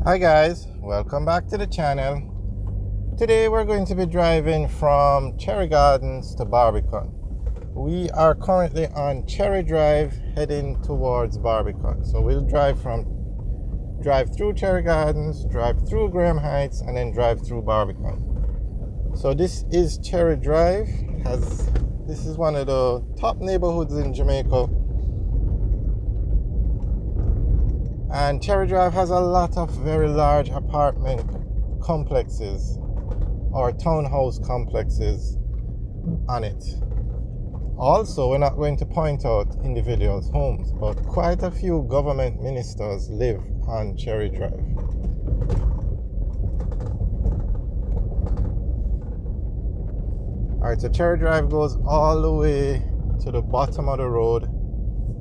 Hi guys, welcome back to the channel. Today we're going to be driving from Cherry Gardens to Barbican. We are currently on Cherry Drive heading towards Barbican. So we'll drive through Cherry Gardens, drive through Graham Heights, and then drive through Barbican. So this is Cherry Drive. This is one of the top neighborhoods in Jamaica. And Cherry Drive has a lot of very large apartment complexes or townhouse complexes on it. Also, we're not going to point out individuals' homes, but quite a few government ministers live on Cherry Drive. Alright, so Cherry Drive goes all the way to the bottom of the road.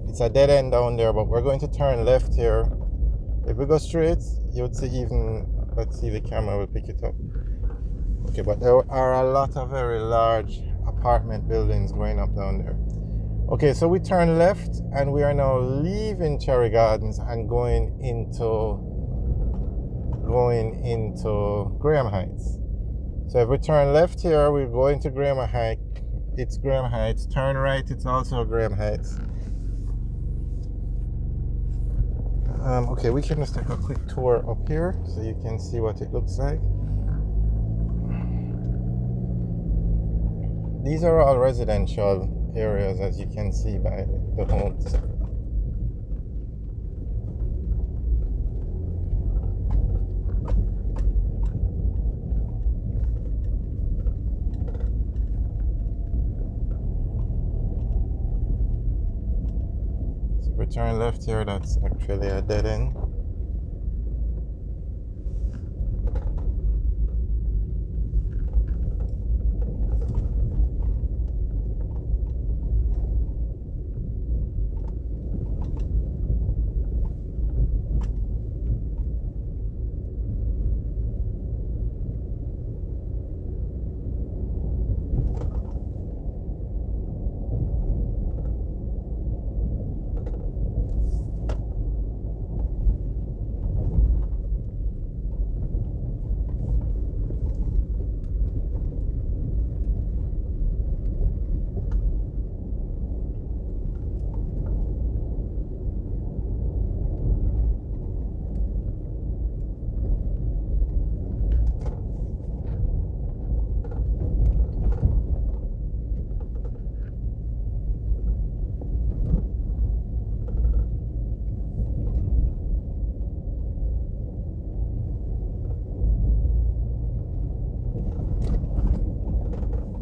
It's a dead end down there, but we're going to turn left here. If we go straight, you would see let's see if the camera will pick it up. Okay, but there are a lot of very large apartment buildings going up down there. Okay, so we turn left and we are now leaving Cherry Gardens and going into Graham Heights. So if we turn left here, we go into Graham Heights. It's Graham Heights. Turn right, it's also Graham Heights. Okay, we can just take a quick tour up here so you can see what it looks like. These are all residential areas, as you can see by the homes. So we turn left here, that's actually a dead end.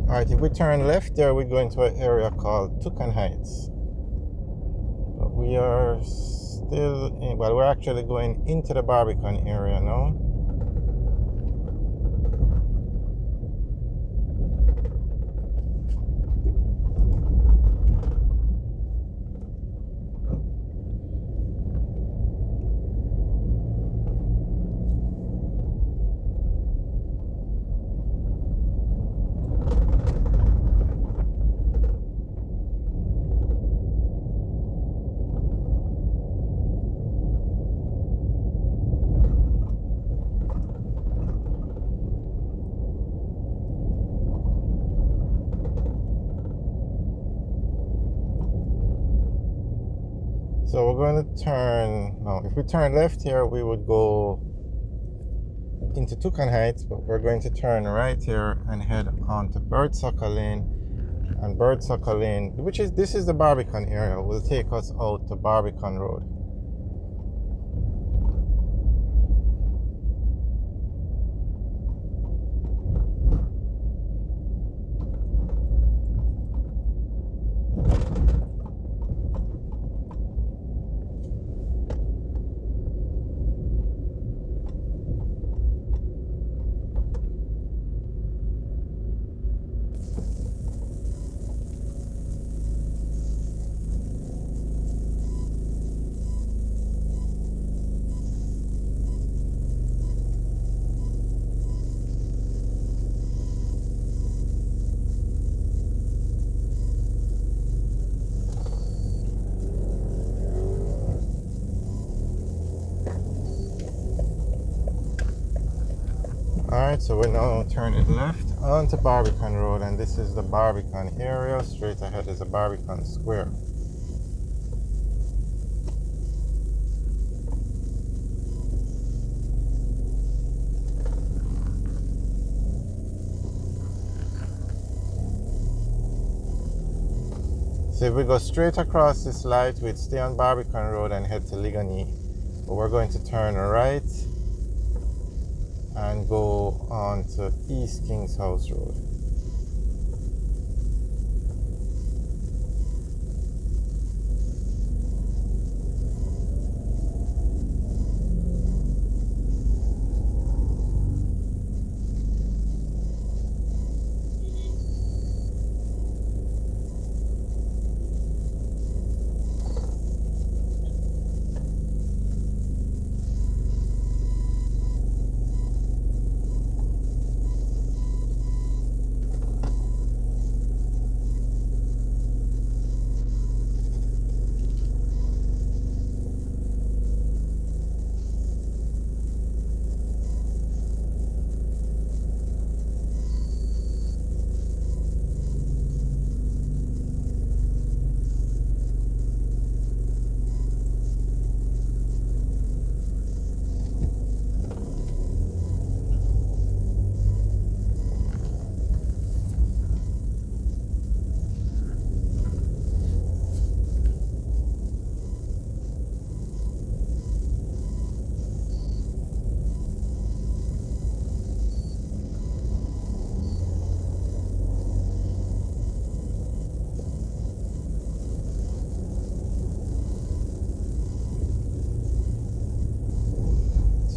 Alright, if we turn left there, we go into an area called Tucan Heights. But we are we're actually going into the Barbican area now. So we're going to if we turn left here, we would go into Tucan Heights, but we're going to turn right here and head on to Birdsucker Lane. And Birdsucker Lane, this is the Barbican area, will take us out to Barbican Road. Alright, so we're now turning left onto Barbican Road, and this is the Barbican area. Straight ahead is the Barbican Square. So if we go straight across this light, we'd stay on Barbican Road and head to Ligoni. But we're going to turn right and go on to East Kings House Road.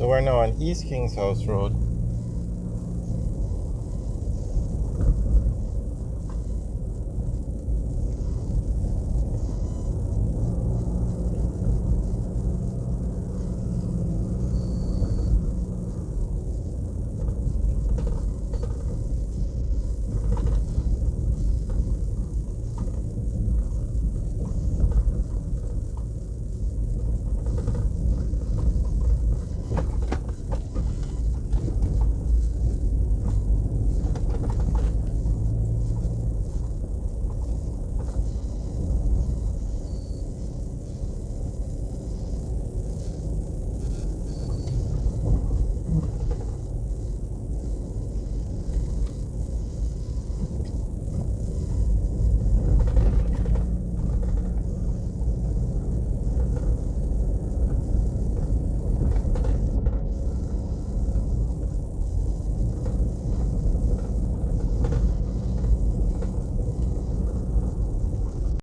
So we're now on East Kings House Road.